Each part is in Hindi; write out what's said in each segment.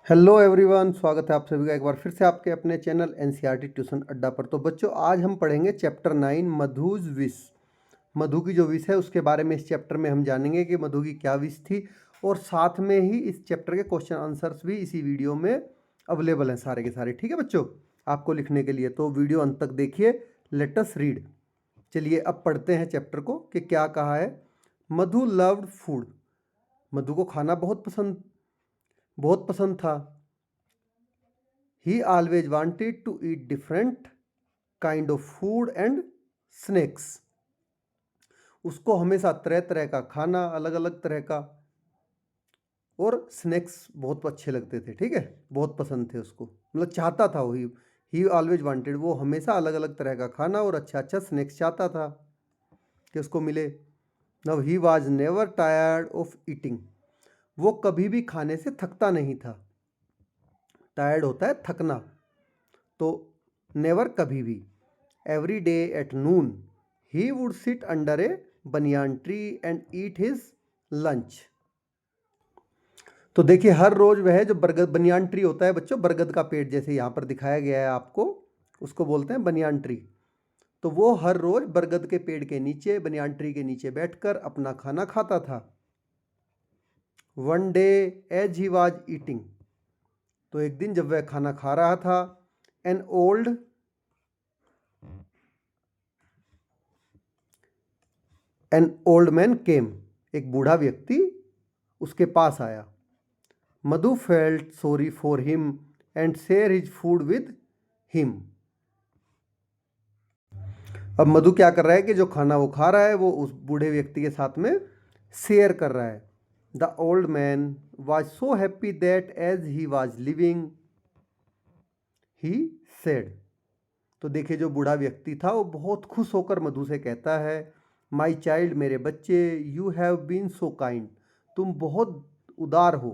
हेलो एवरीवन, स्वागत है आप सभी का एक बार फिर से आपके अपने चैनल एनसीईआरटी ट्यूशन अड्डा पर। तो बच्चों, आज हम पढ़ेंगे चैप्टर 9 मधुज विश। मधु की जो विश है उसके बारे में इस चैप्टर में हम जानेंगे कि मधु की क्या विश थी, और साथ में ही इस चैप्टर के क्वेश्चन आंसर्स भी इसी वीडियो में अवेलेबल हैं सारे के सारे। ठीक है बच्चों, आपको लिखने के लिए तो वीडियो अंत तक देखिए। Let us read. चलिए अब पढ़ते हैं चैप्टर को कि क्या कहा है। मधु लव्ड फूड। मधु को खाना बहुत पसंद था। He always wanted to eat different kind of food and snacks. उसको हमेशा तरह तरह का खाना, अलग अलग तरह का, और स्नैक्स बहुत अच्छे लगते थे। ठीक है, बहुत पसंद थे उसको, मतलब चाहता था वही। ही ऑलवेज वांटेड, वो हमेशा अलग अलग तरह का खाना और अच्छा अच्छा स्नैक्स चाहता था कि उसको मिले। नव he was never tired of eating. वो कभी भी खाने से थकता नहीं था। टायर्ड होता है थकना, तो नेवर कभी भी। Every day at noon he would sit under A banyan tree and eat his lunch. तो देखिए, हर रोज वह जो बरगद बनियान ट्री होता है बच्चों, बरगद का पेड़ जैसे यहाँ पर दिखाया गया है आपको, उसको बोलते हैं बनियान ट्री। तो वो हर रोज बरगद के पेड़ के नीचे, बनियान ट्री के नीचे बैठकर अपना खाना खाता था। One day as he was eating, तो एक दिन जब वह खाना खा रहा था, एन ओल्ड मैन केम, एक बूढ़ा व्यक्ति उसके पास आया। Madhu felt sorry for him and share his food with him. अब मधु क्या कर रहा है कि जो खाना वो खा रहा है वो उस बूढ़े व्यक्ति के साथ में शेयर कर रहा है। The old man was so happy that as he was leaving he said. तो देखिए, जो बूढ़ा व्यक्ति था वो बहुत खुश होकर मधु से कहता है, माई चाइल्ड, मेरे बच्चे, you have been so kind, तुम बहुत उदार हो।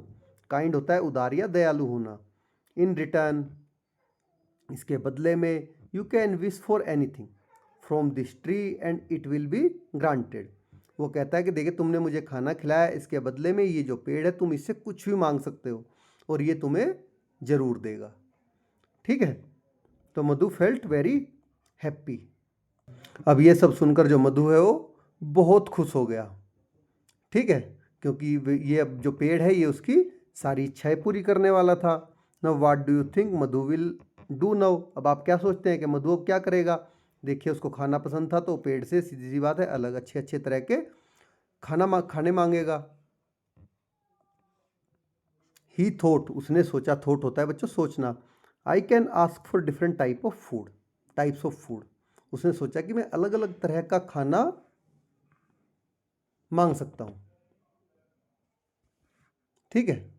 काइंड होता है उदार या दयालु होना। इन रिटर्न, इसके बदले में, you can wish for anything from this tree and it will be granted. वो कहता है कि देखिए, तुमने मुझे खाना खिलाया, इसके बदले में ये जो पेड़ है, तुम इससे कुछ भी मांग सकते हो और ये तुम्हें जरूर देगा। ठीक है, तो मधु फेल्ट वेरी हैप्पी। अब ये सब सुनकर जो मधु है वो बहुत खुश हो गया। ठीक है, क्योंकि ये अब जो पेड़ है ये उसकी सारी इच्छाएं पूरी करने वाला था। Now what do you think Madhu will do now. अब आप क्या सोचते हैं कि मधु अब क्या करेगा। देखिए, उसको खाना पसंद था तो पेड़ से सीधी सी बात है अलग अच्छे अच्छे तरह के खाने मांगेगा। ही थॉट, उसने सोचा, थॉट होता है बच्चों सोचना। I can ask for different types of food. उसने सोचा कि मैं अलग अलग तरह का खाना मांग सकता हूँ। ठीक है,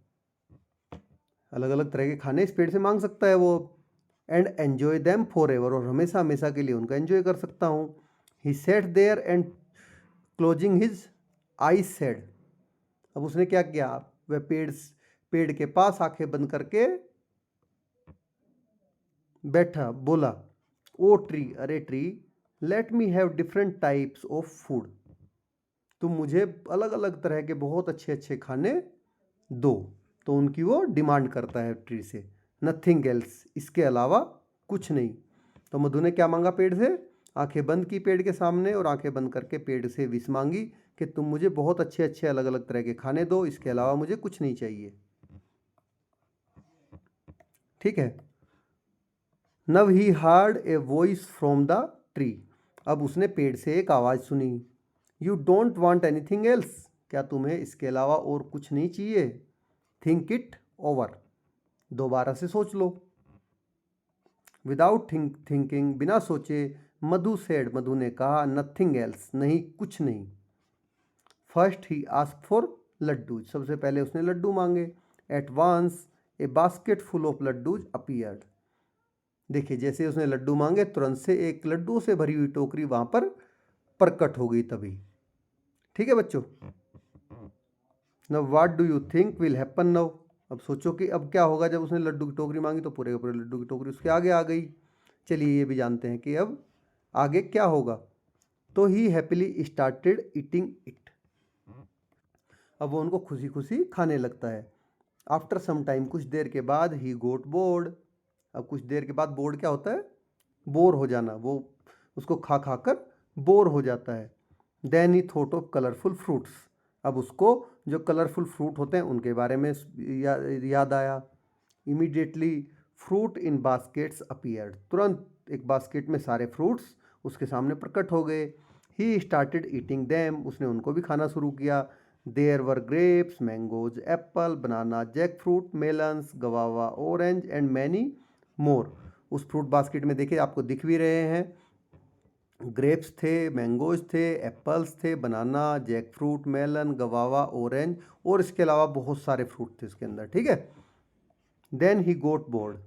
अलग अलग तरह के खाने इस पेड़ से मांग सकता है वो। And enjoy them for ever, और हमेशा हमेशा के लिए उनका एंजॉय कर सकता हूँ। He sat there and closing his eye said. अब उसने क्या किया, वह पेड़ के पास आंखें बंद करके बैठा, बोला, ओ ट्री, अरे tree, let me have different types of food. तुम मुझे अलग अलग तरह के बहुत अच्छे अच्छे खाने दो। तो उनकी वो डिमांड करता है ट्री से, नथिंग एल्स, इसके अलावा कुछ नहीं। तो मधु ने क्या मांगा पेड़ से, आंखें बंद की पेड़ के सामने और आंखें बंद करके पेड़ से विश मांगी कि तुम मुझे बहुत अच्छे अच्छे अलग अलग तरह के खाने दो, इसके अलावा मुझे कुछ नहीं चाहिए। ठीक है, नव he heard a voice from the tree. अब उसने पेड़ से एक आवाज़ सुनी, you don't want anything else, क्या तुम्हें इसके अलावा और कुछ नहीं चाहिए। थिंक इट ओवर, दोबारा से सोच लो। विदाउट थिंकिंग, बिना सोचे, मधु सेड, मधु ने कहा, नथिंग एल्स, नहीं कुछ नहीं। First he ask for laddoos, सबसे पहले उसने लड्डू मांगे। एट वांस ए basket full of laddoos appeared. देखिए, जैसे उसने लड्डू मांगे तुरंत से एक लड्डू से भरी हुई टोकरी वहां पर प्रकट हो गई तभी। ठीक है बच्चों, now what do you think will happen now. अब सोचो कि अब क्या होगा। जब उसने लड्डू की टोकरी मांगी तो पूरे के पूरे लड्डू की टोकरी उसके आगे आ गई। चलिए ये भी जानते हैं कि अब आगे क्या होगा। तो ही हैप्पीली स्टार्टेड ईटिंग इट। अब वो उनको खुशी खुशी खाने लगता है। आफ्टर सम टाइम, कुछ देर के बाद, ही गोट बोर्ड। अब कुछ देर के बाद बोर्ड क्या होता है? बोर हो जाना, वो उसको खा खा कर बोर हो जाता है। Then he thought of colourful fruits. अब उसको जो कलरफुल फ्रूट होते हैं उनके बारे में याद आया। Immediately fruit in baskets appeared. तुरंत एक बास्केट में सारे फ्रूट्स उसके सामने प्रकट हो गए। He started eating them. उसने उनको भी खाना शुरू किया। There were grapes, mangoes, apple, banana, jackfruit, melons, guava, orange and many more. उस फ्रूट बास्केट में देखिए आपको दिख भी रहे हैं, ग्रेप्स थे, मैंगोज थे, एप्पल्स थे, banana, jackfruit, melon, guava, orange, और इसके अलावा बहुत सारे फ्रूट थे इसके अंदर, ठीक है। Then he got bored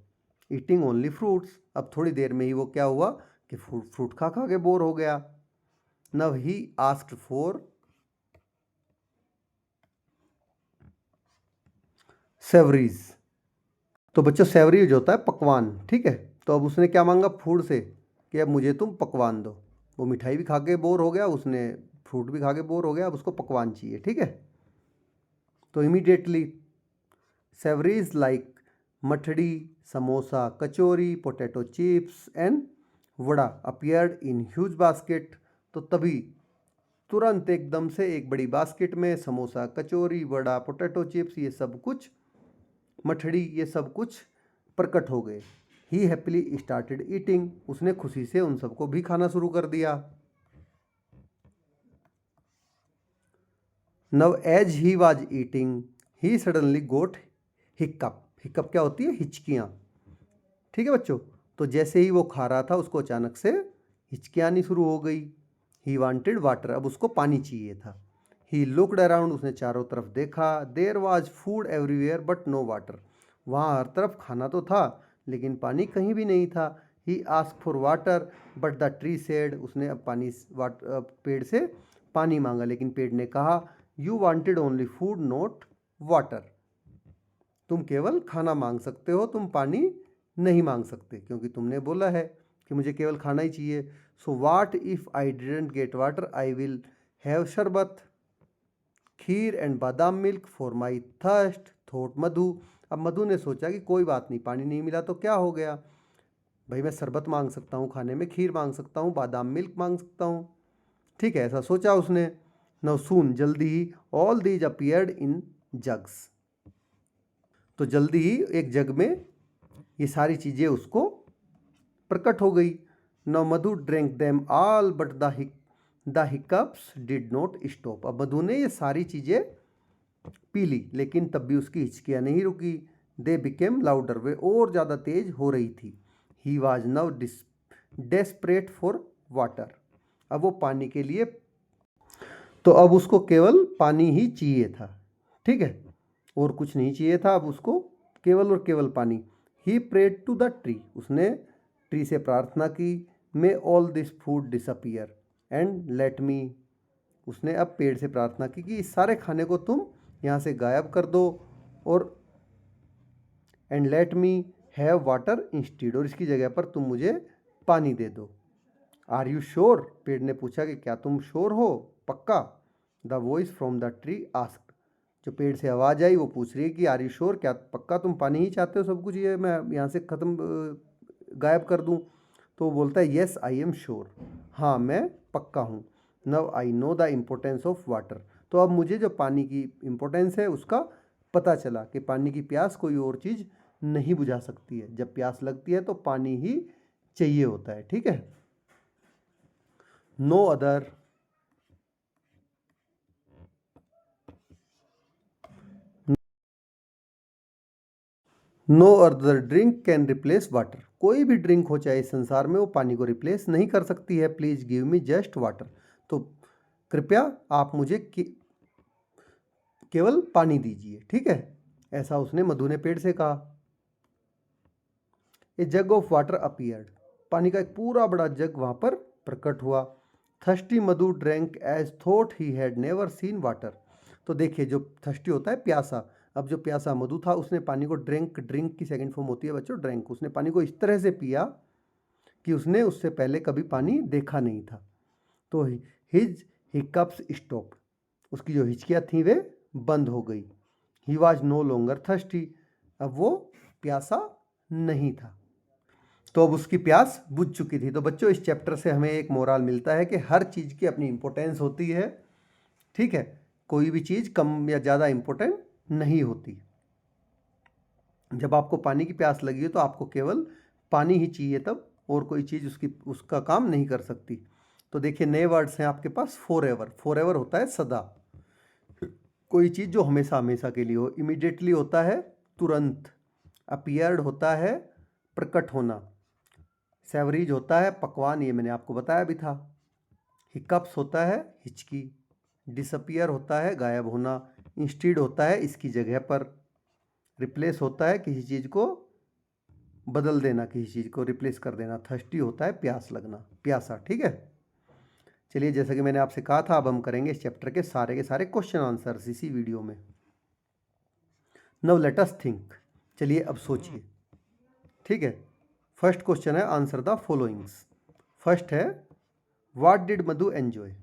eating only fruits. अब थोड़ी देर में ही वो क्या हुआ कि फ्रूट खा खा के बोर हो गया। नव ही आस्क्ड फॉर सेवरीज। तो बच्चों सेवरीज होता है पकवान, ठीक है। तो अब उसने क्या मांगा फूड से कि अब मुझे तुम पकवान दो। वो मिठाई भी खा के बोर हो गया, उसने फ्रूट भी खा के बोर हो गया, अब उसको पकवान चाहिए, ठीक है। तो immediately savouries like mathri, samosa, kachori, potato chips and vada appeared in huge basket. तो तभी तुरंत एकदम से एक बड़ी बास्केट में समोसा, कचौरी, वड़ा, पोटैटो चिप्स, ये सब कुछ, मठड़ी, ये सब कुछ प्रकट हो गए। ही हैप्पीली स्टार्टेड ईटिंग। उसने खुशी से उन सबको भी खाना शुरू कर दिया। Now as he was eating he suddenly got hiccup. Hiccup क्या होती है? हिचकियाँ, ठीक है बच्चों। तो जैसे ही वो खा रहा था उसको अचानक से हिचकियाँ आनी शुरू हो गई। He wanted water. अब उसको पानी चाहिए था। He looked around. उसने चारों तरफ देखा। There was food everywhere but no water. वहाँ हर तरफ खाना तो था लेकिन पानी कहीं भी नहीं था। He ask for water but the tree said. उसने अब पेड़ से पानी मांगा लेकिन पेड़ ने कहा you wanted only food not water. तुम केवल खाना मांग सकते हो, तुम पानी नहीं मांग सकते, क्योंकि तुमने बोला है कि मुझे केवल खाना ही चाहिए। So what if I didn't get water, I will have sharbat, kheer and badam milk for my thirst, thought Madhu. अब मधु ने सोचा कि कोई बात नहीं, पानी नहीं मिला तो क्या हो गया भाई, मैं शरबत मांग सकता हूँ, खाने में खीर मांग सकता हूँ, बादाम मिल्क मांग सकता हूँ, ठीक है, ऐसा सोचा उसने। नव सून, जल्दी ही, all these appeared in jugs. तो जल्दी ही एक जग में ये सारी चीज़ें उसको प्रकट हो गई। Now Madhu drink them all but the hiccups did not stop. अब मधु ने ये सारी चीज़ें पी ली लेकिन तब भी उसकी हिचकियाँ नहीं रुकी। They became louder. वे और ज़्यादा तेज हो रही थी। ही वॉज नव डेस्परेट फॉर वाटर। अब वो पानी के लिए, तो अब उसको केवल पानी ही चाहिए था, ठीक है, और कुछ नहीं चाहिए था। अब उसको केवल और केवल पानी। He prayed to the tree. उसने ट्री से प्रार्थना की, may all this food disappear and let me. उसने अब पेड़ से प्रार्थना की कि इस सारे खाने को तुम यहाँ से गायब कर दो और and let me have water instead, और इसकी जगह पर तुम मुझे पानी दे दो। Are you sure? पेड़ ने पूछा कि क्या तुम श्योर हो, पक्का? The voice from the tree asked. जो पेड़ से आवाज़ आई वो पूछ रही है कि आर यू श्योर, क्या पक्का तुम पानी ही चाहते हो, सब कुछ ये मैं यहाँ से ख़त्म गायब कर दूँ? तो वो बोलता है येस आई एम श्योर, हाँ मैं पक्का हूँ। नव I know the importance of water. तो अब मुझे जो पानी की इम्पोर्टेंस है उसका पता चला कि पानी की प्यास कोई और चीज़ नहीं बुझा सकती है। जब प्यास लगती है तो पानी ही चाहिए होता है, ठीक है। No other no other drink can replace water. कोई भी ड्रिंक हो चाहे इस संसार में, वो पानी को रिप्लेस नहीं कर सकती है। Please give me just water. तो कृपया आप मुझे केवल पानी दीजिए, ठीक है, ऐसा उसने मधु ने पेड़ से कहा। ए जग ऑफ वाटर अपीयर्ड। पानी का एक पूरा बड़ा जग वहाँ पर प्रकट हुआ। Thirsty Madhu drank as though he had never seen water. तो देखिए जो थर्स्टी होता है प्यासा, अब जो प्यासा मधु था उसने पानी को ड्रिंक की सेकंड फॉर्म होती है बच्चों ड्रैंक, उसने पानी को इस तरह से पिया कि उसने उससे पहले कभी पानी देखा नहीं था। तो हिज हिकअप्स स्टॉप्ड। उसकी जो हिचकियाँ थी वे बंद हो गई। He was no longer thirsty, अब वो प्यासा नहीं था, तो अब उसकी प्यास बुझ चुकी थी। तो बच्चों इस चैप्टर से हमें एक मोरल मिलता है कि हर चीज़ की अपनी इम्पोर्टेंस होती है, ठीक है, कोई भी चीज़ कम या ज़्यादा इम्पोर्टेंट नहीं होती। जब आपको पानी की प्यास लगी है तो आपको केवल पानी ही चाहिए तब, और कोई चीज़ उसका काम नहीं कर सकती। तो देखिए नए वर्ड्स हैं आपके पास। फॉर एवर, फॉर एवर होता है सदा, कोई चीज़ जो हमेशा हमेशा के लिए हो। इमीडिएटली होता है तुरंत। अपीयर्ड होता है प्रकट होना। सेवरीज होता है पकवान, ये मैंने आपको बताया भी था। हिकअप्स होता है हिचकी। डिसअपियर होता है गायब होना। इंस्टीड होता है इसकी जगह पर। रिप्लेस होता है किसी चीज़ को बदल देना, किसी चीज़ को रिप्लेस कर देना। थर्स्टी होता है प्यास लगना, प्यासा, ठीक है। चलिए जैसा कि मैंने आपसे कहा था, अब हम करेंगे इस चैप्टर के सारे क्वेश्चन आंसर्स इसी वीडियो में। नाउ लेट अस थिंक, चलिए अब सोचिए, ठीक है। फर्स्ट क्वेश्चन है आंसर द फॉलोइंग्स। फर्स्ट है what did Madhu enjoy.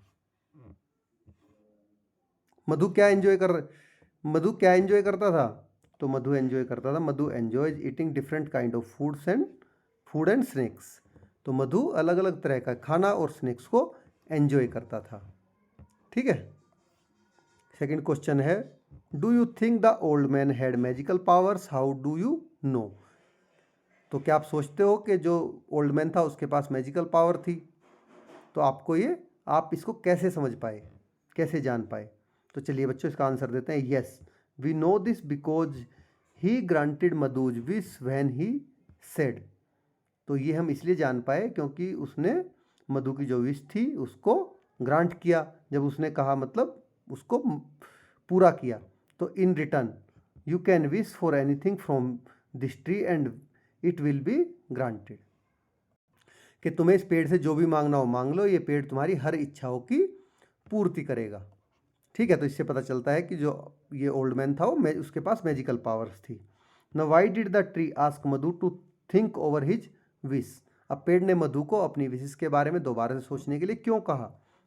Madhu क्या एंजॉय करता था? तो मधु एंजॉय करता था, Madhu enjoys eating different kind of food and snacks. तो मधु अलग अलग तरह का खाना और स्नैक्स को एंजॉय करता था, ठीक है। Second question is do you think the old man had magical powers, how do you know. तो क्या आप सोचते हो कि जो ओल्ड मैन था उसके पास मैजिकल पावर थी? तो आप इसको कैसे समझ पाए, कैसे जान पाए? तो चलिए बच्चों इसका आंसर देते हैं। Yes, we know this because he granted Madhu's wish when he said. तो ये हम इसलिए जान पाए क्योंकि उसने मधु की जो विश थी उसको ग्रांट किया, जब उसने कहा, मतलब उसको पूरा किया। तो in return you can wish for anything from this tree and it will be granted. कि तुम्हें इस पेड़ से जो भी मांगना हो मांग लो, ये पेड़ तुम्हारी हर इच्छाओं की पूर्ति करेगा, ठीक है। तो इससे पता चलता है कि जो ये ओल्ड मैन था वो उसके पास मैजिकल पावर्स थी। Now why did the tree ask Madhu to think over his wish. अब पेड़ ने मधु को अपनी विशेष के बारे में दोबारा से सोचने के लिए क्यों कहा?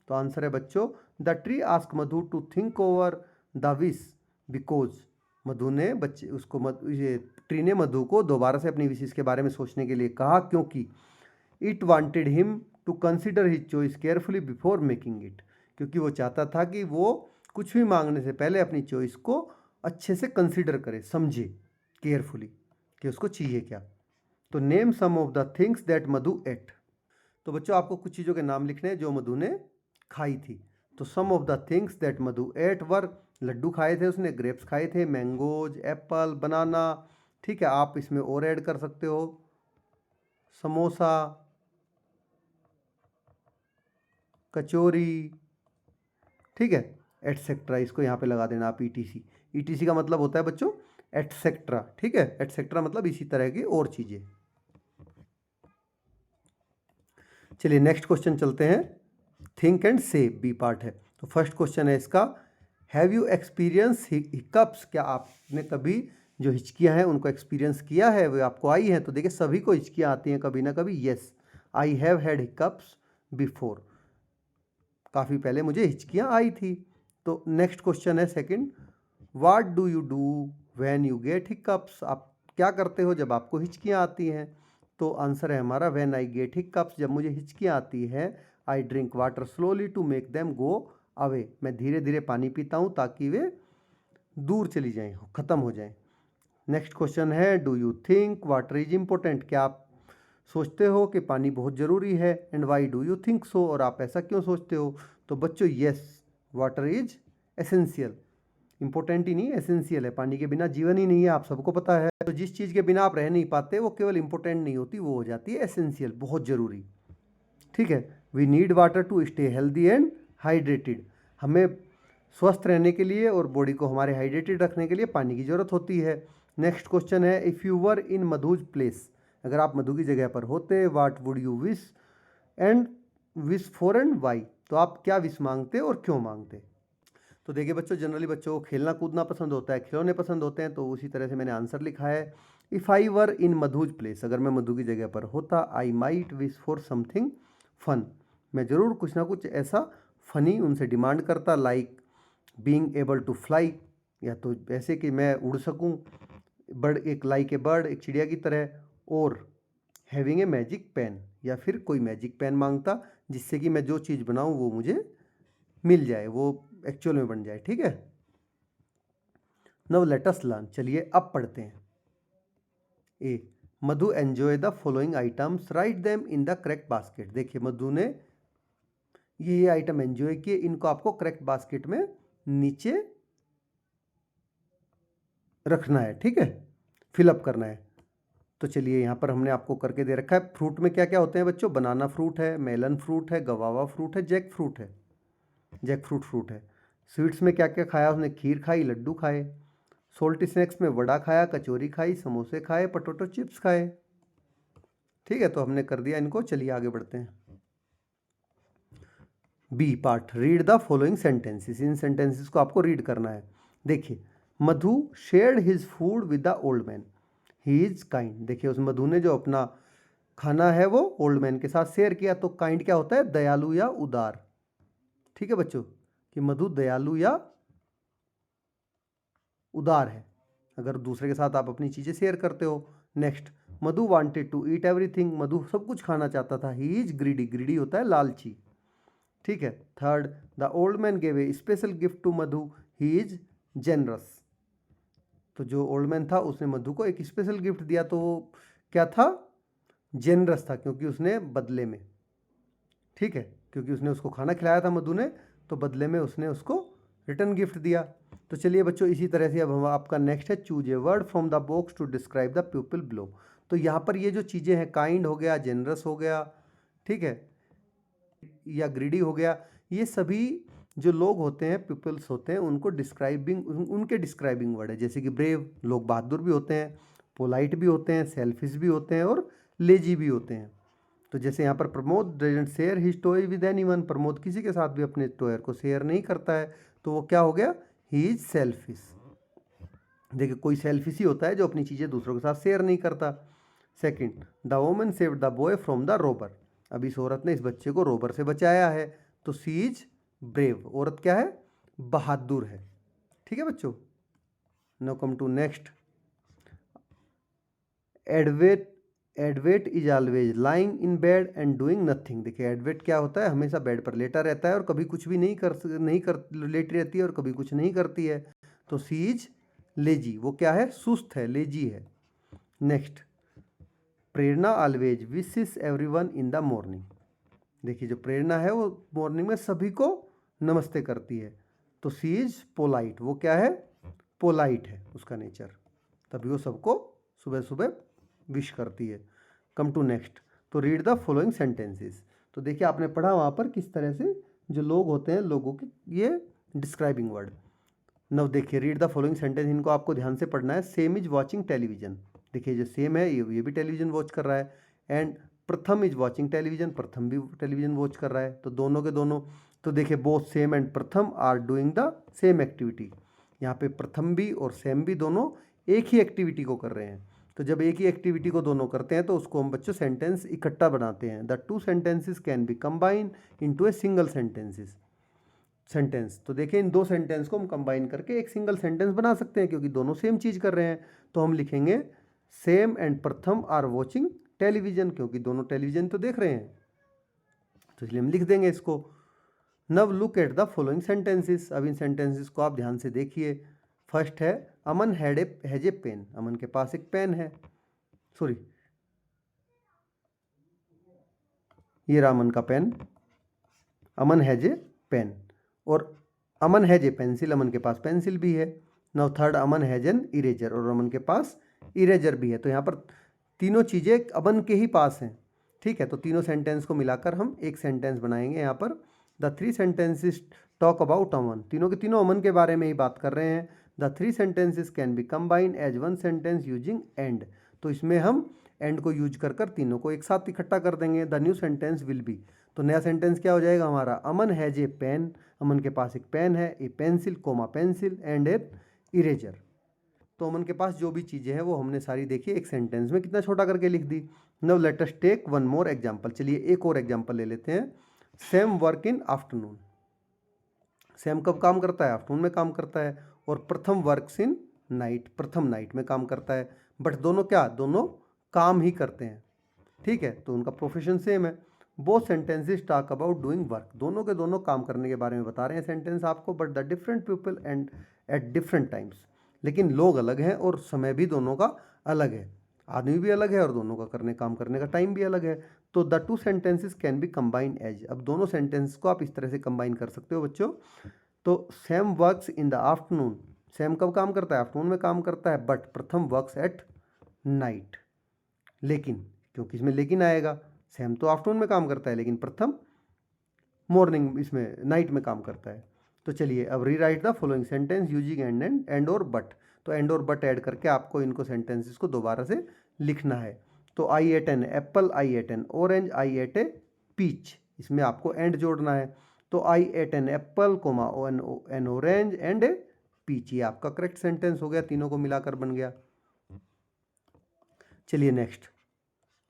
तो आंसर है बच्चों the tree ask Madhu to think over the wish because Madhu ने ये ट्री ने मधु को दोबारा से अपनी विशेष के बारे में सोचने के लिए कहा क्योंकि it wanted him to consider his choice carefully before making it. क्योंकि वो चाहता था कि वो कुछ भी मांगने से पहले अपनी चॉइस को अच्छे से कंसिडर करे, समझे केयरफुली कि उसको चाहिए क्या। तो name some of the things that Madhu ate. तो बच्चों आपको कुछ चीज़ों के नाम लिखने हैं जो मधु ने खाई थी। तो some of the things that Madhu ate were, लड्डू खाए थे उसने, ग्रेप्स खाए थे, मैंगोज, एप्पल, बनाना, ठीक है। आप इसमें और ऐड कर सकते हो समोसा, कचौरी, ठीक है, एटसेट्रा। इसको यहाँ पे लगा देना आप ईटीसी। ईटीसी का मतलब होता है बच्चों एटसेट्रा, ठीक है। एटसेट्रा मतलब इसी तरह की और चीज़ें। चलिए नेक्स्ट क्वेश्चन चलते हैं। थिंक एंड से बी पार्ट है। तो फर्स्ट क्वेश्चन है इसका हैव यू एक्सपीरियंस हिकअप्स। क्या आपने कभी जो हिचकियाँ हैं उनको एक्सपीरियंस किया है, वो आपको आई हैं? तो देखिए सभी को हिचकियाँ आती हैं कभी ना कभी। Yes, I have had hiccups before. काफ़ी पहले मुझे हिचकियाँ आई थी। तो नेक्स्ट क्वेश्चन है second what do you do when you get hiccups. आप क्या करते हो जब आपको हिचकियाँ आती हैं? तो आंसर है हमारा व्हेन आई गेट हिकअप्स, जब मुझे हिचकियाँ आती है I drink water slowly to make them go away. मैं धीरे धीरे पानी पीता हूँ ताकि वे दूर चली जाएँ, ख़त्म हो जाएँ। Next question is do you think water is important. क्या आप सोचते हो कि पानी बहुत ज़रूरी है? And why do you think so, और आप ऐसा क्यों सोचते हो? तो बच्चों yes, water is essential. Important ही नहीं, एसेंशियल है। पानी के बिना जीवन ही नहीं है, आप सबको पता है। तो जिस चीज़ के बिना आप रह नहीं पाते वो केवल इंपॉर्टेंट नहीं होती, वो हो जाती है एसेंशियल, बहुत ज़रूरी, ठीक है। We need water to stay healthy and hydrated. हमें स्वस्थ रहने के लिए और बॉडी को हमारे हाइड्रेटेड रखने के लिए पानी की ज़रूरत होती है। नेक्स्ट क्वेश्चन है if you were in Madhu's place. अगर आप मधु की जगह पर होते what would you wish and wish for and why. तो आप क्या विश मांगते और क्यों मांगते? तो देखिए बच्चों जनरली बच्चों को खेलना कूदना पसंद होता है, खिलौने पसंद होते हैं। तो उसी तरह से मैंने आंसर लिखा है if I were in Madhu's place. अगर मैं मधु की जगह पर होता I might wish for something fun. मैं ज़रूर कुछ ना कुछ ऐसा फ़नी उनसे डिमांड करता, like being able to fly, या तो ऐसे कि मैं उड़ सकूं, बर्ड, एक लाइक ए बर्ड, एक चिड़िया की तरह, और हैविंग ए मैजिक पेन, या फिर कोई मैजिक पेन मांगता जिससे कि मैं जो चीज़ बनाऊं वो मुझे मिल जाए, वो एक्चुअल में बन जाए। ठीक है, नव लेट अस लर्न, चलिए अब पढ़ते हैं। A, Madhu enjoy the following items, write them in the correct basket. देखिए मधु ने ये आइटम एंजॉय किए, इनको आपको करेक्ट बास्केट में नीचे रखना है। ठीक है, फिलअप करना है। तो चलिए यहाँ पर हमने आपको करके दे रखा है। फ्रूट में क्या क्या होते हैं बच्चों? बनाना फ्रूट है, मेलन फ्रूट है, गवावा फ्रूट है, जैक फ्रूट है, जैक फ्रूट है। स्वीट्स में क्या क्या खाया उसने? खीर खाई, लड्डू खाए। सोल्टी स्नैक्स में वड़ा खाया, कचौरी खाई, समोसे खाए, पोटैटो चिप्स खाए। ठीक है, तो हमने कर दिया इनको। चलिए आगे बढ़ते हैं। B part, read the following sentences. इन सेंटेंसेस को आपको रीड करना है। देखिए, Madhu shared his food with the old man, he is kind. देखिए उस मधु ने जो अपना खाना है वो ओल्ड मैन के साथ शेयर किया। तो काइंड क्या होता है? दयालु या उदार। ठीक है बच्चों, कि मधु दयालु या उदार है अगर दूसरे के साथ आप अपनी चीज़ें शेयर करते हो। Next, Madhu wanted to eat everything, Madhu सब कुछ खाना चाहता था। ही इज ग्रीडी, ग्रीडी होता है लालची। ठीक है। Third, the old man gave a special gift to Madhu, he is generous. तो जो ओल्ड मैन था उसने मधु को एक स्पेशल गिफ्ट दिया, तो वो क्या था? जेनरस था, क्योंकि उसने बदले में, ठीक है, क्योंकि उसने उसको खाना खिलाया था मधु ने, तो बदले में उसने उसको रिटर्न गिफ्ट दिया। तो चलिए बच्चों, इसी तरह से अब हम आपका नेक्स्ट है, choose a word from the box to describe the people below. तो यहाँ पर ये जो चीज़ें हैं, काइंड हो गया, जेनरस हो गया, ठीक है, या ग्रीडी हो गया, ये सभी जो लोग होते हैं, पीपल्स होते हैं, उनको डिस्क्राइबिंग, उनके डिस्क्राइबिंग वर्ड है। जैसे कि ब्रेव, लोग बहादुर भी होते हैं, पोलाइट भी होते हैं, सेल्फिश भी होते हैं, और लेजी भी होते हैं। तो जैसे यहाँ पर Pramod doesn't share his toy with anyone, Pramod किसी के साथ भी अपने टॉयर को शेयर नहीं करता है, तो वो क्या हो गया? He is selfish. देखिए, कोई सेल्फिश ही होता है जो अपनी चीज़ें दूसरों के साथ शेयर नहीं करता। Second, the woman saved the boy from the Rober, अब इस औरत ने इस बच्चे को रोबर से बचाया है, तो सी इज ब्रेव, औरत क्या है? बहादुर है। ठीक है बच्चों, now come to next, Advait, Advait is always lying in bed and doing nothing. देखिए एडवेट क्या होता है? हमेशा बेड पर लेटा रहता है और कभी कुछ भी नहीं कर लेटी रहती है और कभी कुछ नहीं करती है, तो सी इज लेजी, वो क्या है? सुस्त है, लेजी है। Next, Prerna always wishes everyone in the morning. देखिए जो प्रेरणा है वो मॉर्निंग में सभी को नमस्ते करती है, तो सी इज पोलाइट, वो क्या है? पोलाइट है उसका नेचर, तभी वो सबको सुबह सुबह विश करती है। कम टू नेक्स्ट, तो रीड द फॉलोइंग सेंटेंसेस। तो देखिए आपने पढ़ा वहाँ पर किस तरह से जो लोग होते हैं, लोगों के ये डिस्क्राइबिंग वर्ड। नव देखिए, रीड द फॉलोइंग सेंटेंस, इनको आपको ध्यान से पढ़ना है। सेम इज वॉचिंग टेलीविजन, देखिए जो सेम है ये भी टेलीविजन वॉच कर रहा है। एंड प्रथम इज वॉचिंग टेलीविजन, प्रथम भी टेलीविजन वॉच कर रहा है, तो दोनों के दोनों। तो देखिए both Sam and Pratham are doing the same activity, यहाँ पे प्रथम भी और सेम भी दोनों एक ही एक्टिविटी को कर रहे हैं। तो जब एक ही एक्टिविटी को दोनों करते हैं तो उसको हम बच्चों सेंटेंस इकट्ठा बनाते हैं। The two sentences can B combine into a single sentence. तो देखिए इन दो सेंटेंस को हम कंबाइन करके एक सिंगल सेंटेंस बना सकते हैं, क्योंकि दोनों सेम चीज़ कर रहे हैं। तो हम लिखेंगे same and Pratham are watching television, क्योंकि दोनों टेलीविजन तो देख रहे हैं, तो इसलिए हम लिख देंगे इसको। नव look at the following sentences, अब इन सेंटेंसेस को आप ध्यान से देखिए। फर्स्ट है, अमन हैज ए पेन, अमन के पास एक पेन है, सॉरी ये रहा अमन का pen, Aman has a pen. और अमन हैज ए पेंसिल, अमन के पास पेंसिल भी है। Now third, Aman has an eraser, और अमन के पास इरेजर भी है। तो यहाँ पर तीनों चीज़ें अमन के ही पास हैं, ठीक है। तो तीनों सेंटेंस को मिलाकर हम एक सेंटेंस बनाएंगे। यहाँ पर the three sentences talk about Aman, तीनों के तीनों अमन के बारे में ही बात कर रहे हैं। The three sentences can be combined as one sentence using and, तो इसमें हम एंड को यूज कर कर तीनों को एक साथ इकट्ठा कर देंगे। The new sentence will be, तो नया सेंटेंस क्या हो जाएगा हमारा? अमन हैज ए पेन, अमन के पास एक पेन है, a pencil comma pencil and a eraser. तो अमन के पास जो भी चीज़ें हैं वो हमने सारी देखी एक सेंटेंस में कितना छोटा करके लिख दी। Now let us take one more example, चलिए एक और एग्जांपल ले लेते हैं। Sam work in afternoon, Sam कब काम करता है? आफ्टरनून में काम करता है। और प्रथम वर्क्स इन नाइट, प्रथम नाइट में काम करता है। बट दोनों क्या, दोनों काम ही करते हैं, ठीक है, तो उनका प्रोफेशन सेम है। Both sentences talk about doing work, दोनों के दोनों काम करने के बारे में बता रहे हैं सेंटेंस आपको, but the different people and at different times, लेकिन लोग अलग हैं और समय भी दोनों का अलग है, आदमी भी अलग है और दोनों का काम करने का टाइम भी अलग है। तो the two sentences can be combined as, अब दोनों सेंटेंस को आप इस तरह से कंबाइन कर सकते हो बच्चों। तो Sam works in the afternoon, Sam कब काम करता है, आफ्टरनून में काम करता है, बट प्रथम वर्क्स एट नाइट, लेकिन, क्योंकि इसमें लेकिन आएगा, सैम तो आफ्टरनून में काम करता है लेकिन प्रथम मॉर्निंग, इसमें नाइट में काम करता है। तो चलिए अब rewrite the following sentence using and और बट, तो एंड और बट ऐड करके आपको इनको सेंटेंसेस को दोबारा से लिखना है। तो I ate an apple, I ate an orange, I ate a peach, इसमें आपको एंड जोड़ना है। तो I ate an apple comma an orange and a peach, ये आपका करेक्ट सेंटेंस हो गया, तीनों को मिलाकर बन गया। चलिए next,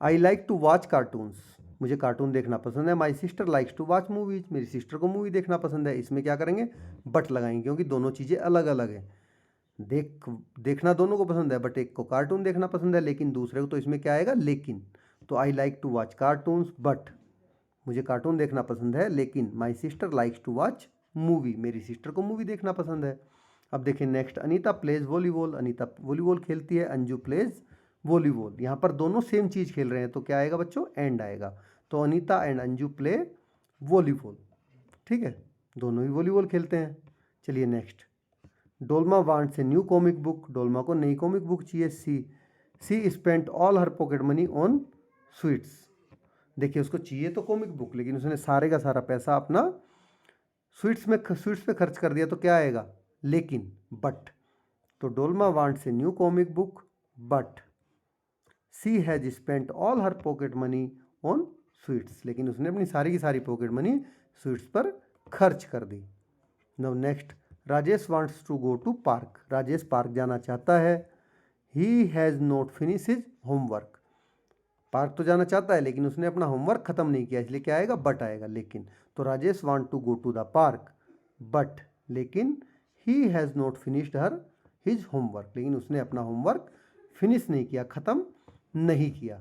I like to watch cartoons, मुझे कार्टून देखना पसंद है। My sister likes to watch movies, मेरी सिस्टर को मूवी देखना पसंद है। इसमें क्या करेंगे, बट लगाएंगे, क्योंकि दोनों चीज़ें अलग अलग हैं। देखना दोनों को पसंद है, बट एक को कार्टून देखना पसंद है लेकिन दूसरे को, तो इसमें क्या आएगा, लेकिन। तो I like to watch cartoons but, मुझे कार्टून देखना पसंद है लेकिन my sister likes to watch movie, मेरी सिस्टर को मूवी देखना पसंद है। अब देखिए next, Anita plays volleyball, Anita volleyball खेलती है, अंजू प्लेज वॉलीबॉल, यहाँ पर दोनों सेम चीज़ खेल रहे हैं, तो क्या आएगा बच्चों, एंड आएगा। तो Anita and Anju play volleyball, ठीक है, दोनों ही वॉलीबॉल खेलते हैं। चलिए next, Dolma wants a new comic book, Dolma को नई कॉमिक बुक चाहिए। She spent all her pocket money on sweets, देखिए उसको चाहिए तो कॉमिक बुक, लेकिन उसने सारे का सारा पैसा अपना स्वीट्स पे खर्च कर दिया, तो क्या आएगा, लेकिन, बट। तो Dolma wants a new comic book but she has spent all her pocket money on sweets, लेकिन उसने अपनी सारी की सारी पॉकेट मनी स्वीट्स पर खर्च कर दी। Now next, Rajesh wants to go to park, Rajesh park जाना चाहता है। He has not finish his homework, park तो जाना चाहता है लेकिन उसने अपना होमवर्क खत्म नहीं किया, इसलिए क्या आएगा, बट आएगा, लेकिन। तो Rajesh want to go to the park but, लेकिन he has not finished his homework, लेकिन उसने अपना होमवर्क फिनिश नहीं किया, खत्म नहीं किया।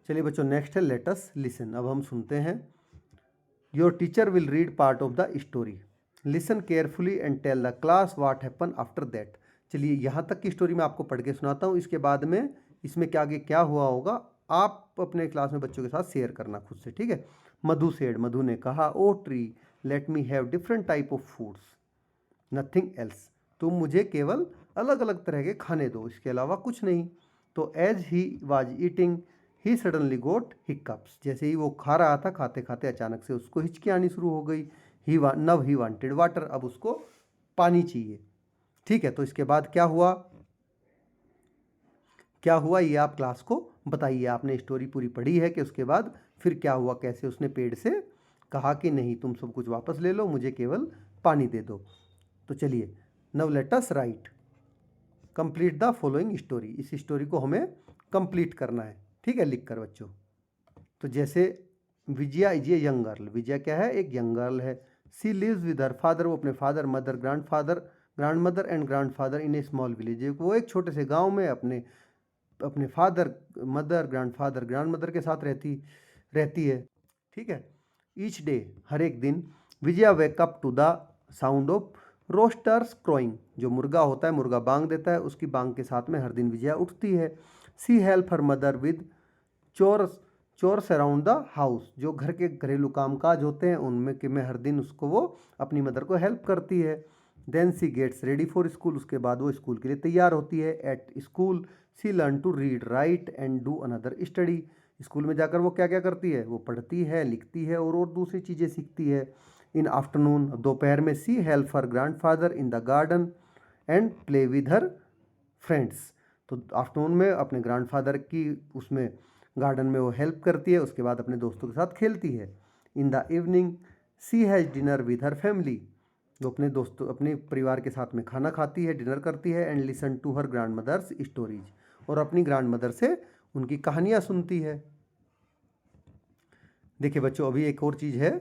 चलिए बच्चों नेक्स्ट है लेट अस लिसन, अब हम सुनते हैं। Your teacher will read part of the story, listen carefully and tell the class what happen after that. चलिए यहाँ तक की स्टोरी मैं आपको पढ़ के सुनाता हूँ, इसके बाद में इसमें क्या आगे क्या हुआ होगा आप अपने क्लास में बच्चों के साथ शेयर करना खुद से, ठीक है। मधु सेड, मधु ने कहा, oh tree let me have different type of foods, nothing else, तुम मुझे केवल अलग अलग तरह के खाने दो, इसके अलावा कुछ नहीं। तो as he was eating he suddenly got hiccups, जैसे ही वो खा रहा था, खाते खाते अचानक से उसको हिचकी आनी शुरू हो गई। ही वांटेड वाटर, अब उसको पानी चाहिए, ठीक है। तो इसके बाद क्या हुआ ये आप क्लास को बताइए, आपने स्टोरी पूरी पढ़ी है कि उसके बाद फिर क्या हुआ, कैसे उसने पेड़ से कहा कि नहीं तुम सब कुछ वापस ले लो, मुझे केवल पानी दे दो। तो चलिए, नव let us right complete the following story, इस स्टोरी को हमें कंप्लीट करना है, ठीक है, लिख कर बच्चों। तो जैसे Vijaya is a young girl, Vijaya क्या है, एक यंग गर्ल है। She lives with her father, वो अपने father, mother, grandmother and grandfather in a small village, वो एक छोटे से गांव में अपने फादर, मदर, ग्रैंडमदर के साथ रहती है, ठीक है। ईच डे, हर एक दिन, Vijaya wake up to the sound of roosters crowing, जो मुर्गा होता है, मुर्गा बांग देता है, उसकी बांग के साथ में हर दिन विजया उठती है। She help her mother with chores around the house, जो घर के घरेलू कामकाज होते हैं उनमें हर दिन उसको वो अपनी मदर को हेल्प करती है। Then she gets ready for school, उसके बाद वो स्कूल के लिए तैयार होती है। At school she learn to read, write and do another study, school में जाकर वो क्या क्या करती है, वो पढ़ती है, लिखती है और दूसरी चीज़ें सीखती है। इन आफ्टरनून, दोपहर में, she help her grandfather in the garden and play with her friends, तो आफ्टरनून में अपने ग्रैंडफादर की उसमें गार्डन में वो हेल्प करती है, उसके बाद अपने दोस्तों के साथ खेलती है। In the evening she has dinner with her family, वो अपने परिवार के साथ में खाना खाती है, डिनर करती है। And listen to her grandmother's stories, और अपनी ग्रैंड मदर से उनकी कहानियाँ सुनती है। देखिए बच्चों, अभी एक और चीज़ है,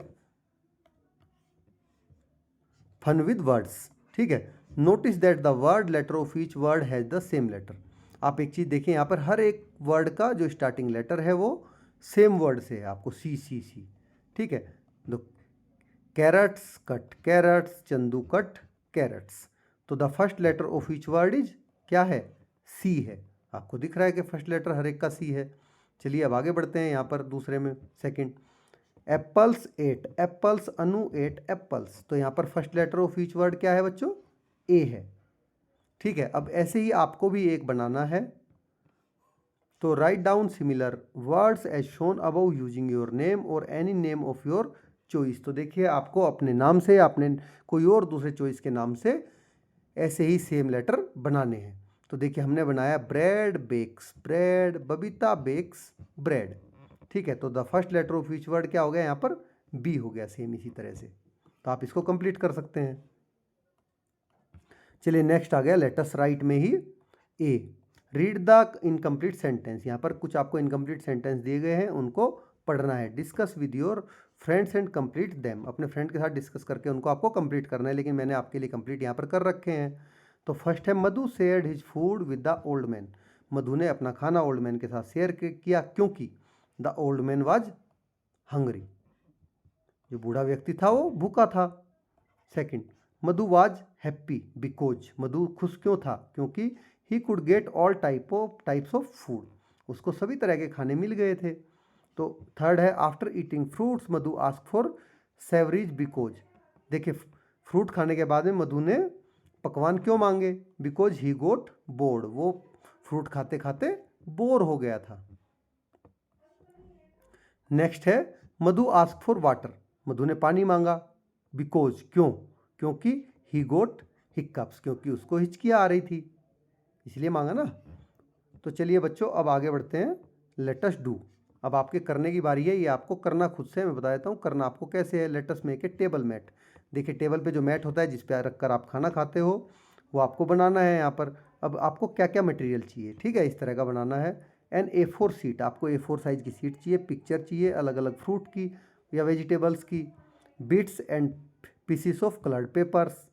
फन विद वर्ड्स, ठीक है। Notice that the word letter of each word has the same letter. आप एक चीज़ देखें यहाँ पर, हर एक वर्ड का जो स्टार्टिंग लेटर है वो सेम वर्ड से है, आपको सी सी सी, ठीक है। तो carrots cut carrots, Chandu cut carrots, तो the first letter of each word is क्या है, सी है। आपको दिख रहा है कि फर्स्ट लेटर हर एक का सी है। चलिए अब आगे बढ़ते हैं यहाँ पर दूसरे में, second. Apples 8 apples, Anu 8 apples, तो यहाँ पर first letter of each word क्या है बच्चों, ए है, ठीक है। अब ऐसे ही आपको भी एक बनाना है, तो write down similar words as shown above using your name और any name of your choice. तो देखिए आपको अपने नाम से, आपने कोई और दूसरे चॉइस के नाम से ऐसे ही सेम लेटर बनाने हैं। तो देखिए हमने बनाया bread bakes bread, Babita bakes bread, ठीक है। तो the first letter of each word क्या हो गया यहाँ पर, बी हो गया, सेम इसी तरह से। तो आप इसको कंप्लीट कर सकते हैं। चलिए नेक्स्ट आ गया लेटस राइट में ही ए। रीड द इनकम्प्लीट सेंटेंस, यहाँ पर कुछ आपको इनकम्प्लीट सेंटेंस दिए गए हैं, उनको पढ़ना है। Discuss with your friends and complete them, अपने फ्रेंड के साथ डिस्कस करके उनको आपको कंप्लीट करना है, लेकिन मैंने आपके लिए कंप्लीट यहाँ पर कर रखे हैं। तो फर्स्ट है Madhu shared his food with the old man. Madhu ने अपना खाना ओल्ड मैन के साथ शेयर किया, क्योंकि the old man was hungry, जो बूढ़ा व्यक्ति था वो भूखा था। Second, Madhu was happy because, Madhu खुश क्यों था, क्योंकि he could get all types of food, उसको सभी तरह के खाने मिल गए थे। तो थर्ड है after eating fruits Madhu ask for savouries because, देखिए फ्रूट खाने के बाद में मधु ने पकवान क्यों मांगे, बिकॉज ही गोट बोर्ड, वो फ्रूट खाते खाते बोर हो गया था। नेक्स्ट है मधु आस्क फॉर वाटर, मधु ने पानी मांगा, बिकॉज क्यों, क्योंकि ही गोट हिक्कप्स, क्योंकि उसको हिचकियाँ आ रही थी, इसलिए मांगा ना। तो चलिए बच्चों अब आगे बढ़ते हैं, लेट अस डू। अब आपके करने की बारी है, ये आपको करना खुद से, मैं बता देता हूँ करना आपको कैसे है। Let us make a table mat, देखिए टेबल पे जो मैट होता है जिस पे रखकर आप खाना खाते हो, वो आपको बनाना है यहाँ पर। अब आपको क्या क्या मटेरियल चाहिए, ठीक है, इस तरह का बनाना है। एन A4 सीट, आपको A4 साइज़ की सीट चाहिए, पिक्चर चाहिए अलग अलग फ्रूट की या वेजिटेबल्स की, bits and pieces of coloured papers,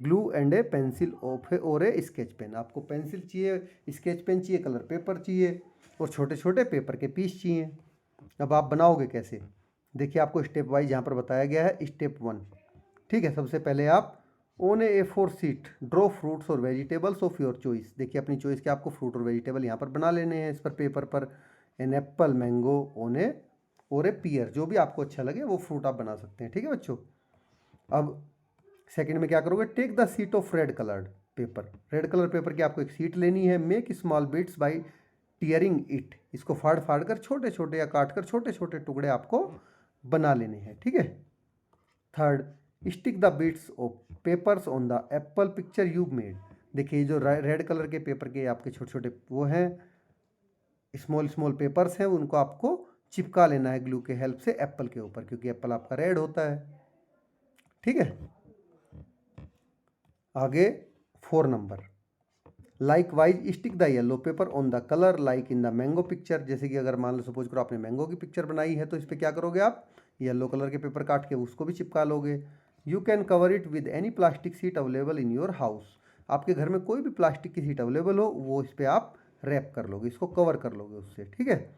glue and a pencil of or a sketch pen, आपको पेंसिल चाहिए, स्केच पेन चाहिए, कलर पेपर चाहिए और छोटे छोटे पेपर के पीस चाहिए। अब आप बनाओगे कैसे, देखिए आपको स्टेप वाइज यहाँ पर बताया गया है। स्टेप 1, ठीक है, सबसे पहले आप on A4 seat draw fruits और वेजिटेबल्स ऑफ योर चॉइस, देखिए अपनी चॉइस के आपको फ्रूट और वेजिटेबल यहाँ पर बना लेने हैं इस पर पेपर पर। एन एप्पल मैंगो ऑन ए और ए पियर, जो भी आपको अच्छा लगे वो फ्रूट आप बना सकते हैं, ठीक है बच्चों। अब सेकंड में क्या करोगे, take the sheet of red coloured paper, red colour paper की आपको एक सीट लेनी है। Make small bits by tearing it, इसको फाड़ फाड़ कर छोटे छोटे या काट कर छोटे छोटे टुकड़े आपको बना लेने हैं, ठीक है। Third, stick the bits of papers on the Apple picture you made, देखिए जो रेड कलर के पेपर के आपके छोटे छोटे वो हैं, स्मॉल स्मॉल पेपर्स हैं, उनको आपको चिपका लेना है ग्लू के हेल्प से एप्पल के ऊपर, क्योंकि एप्पल आपका रेड होता है, ठीक है। आगे 4 number, like wise stick the yellow paper on the colour like in the mango picture, जैसे कि अगर मान लो सपोज करो आपने मैंगो की पिक्चर बनाई है, तो इस पर क्या करोगे आप, येलो कलर के पेपर काट के उसको भी चिपका लोगे। You can cover it with any plastic sheet available in your house, आपके घर में कोई भी प्लास्टिक की सीट अवेलेबल हो वो इस पर आप रैप कर लोगे, इसको कवर कर लोगे उससे, ठीक है।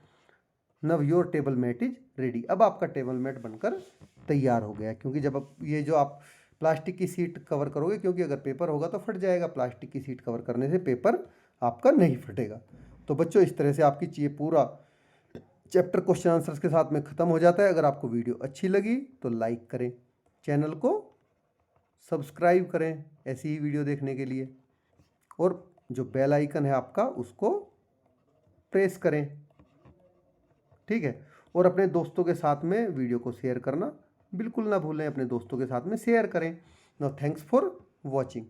Now your table mat is ready, अब आपका टेबल मैट बनकर तैयार हो गया, क्योंकि जब आप ये जो आप प्लास्टिक की सीट कवर करोगे, क्योंकि अगर पेपर होगा तो फट जाएगा, प्लास्टिक की सीट कवर करने से पेपर आपका नहीं फटेगा। तो बच्चों इस तरह से आपकी ये पूरा चैप्टर क्वेश्चन आंसर्स के साथ में ख़त्म हो जाता है। अगर आपको वीडियो अच्छी लगी तो लाइक करें, चैनल को सब्सक्राइब करें ऐसी ही वीडियो देखने के लिए, और जो बेल आइकन है आपका उसको प्रेस करें, ठीक है। और अपने दोस्तों के साथ में वीडियो को शेयर करना बिल्कुल ना भूलें, अपने दोस्तों के साथ में शेयर करें। Now thanks for watching.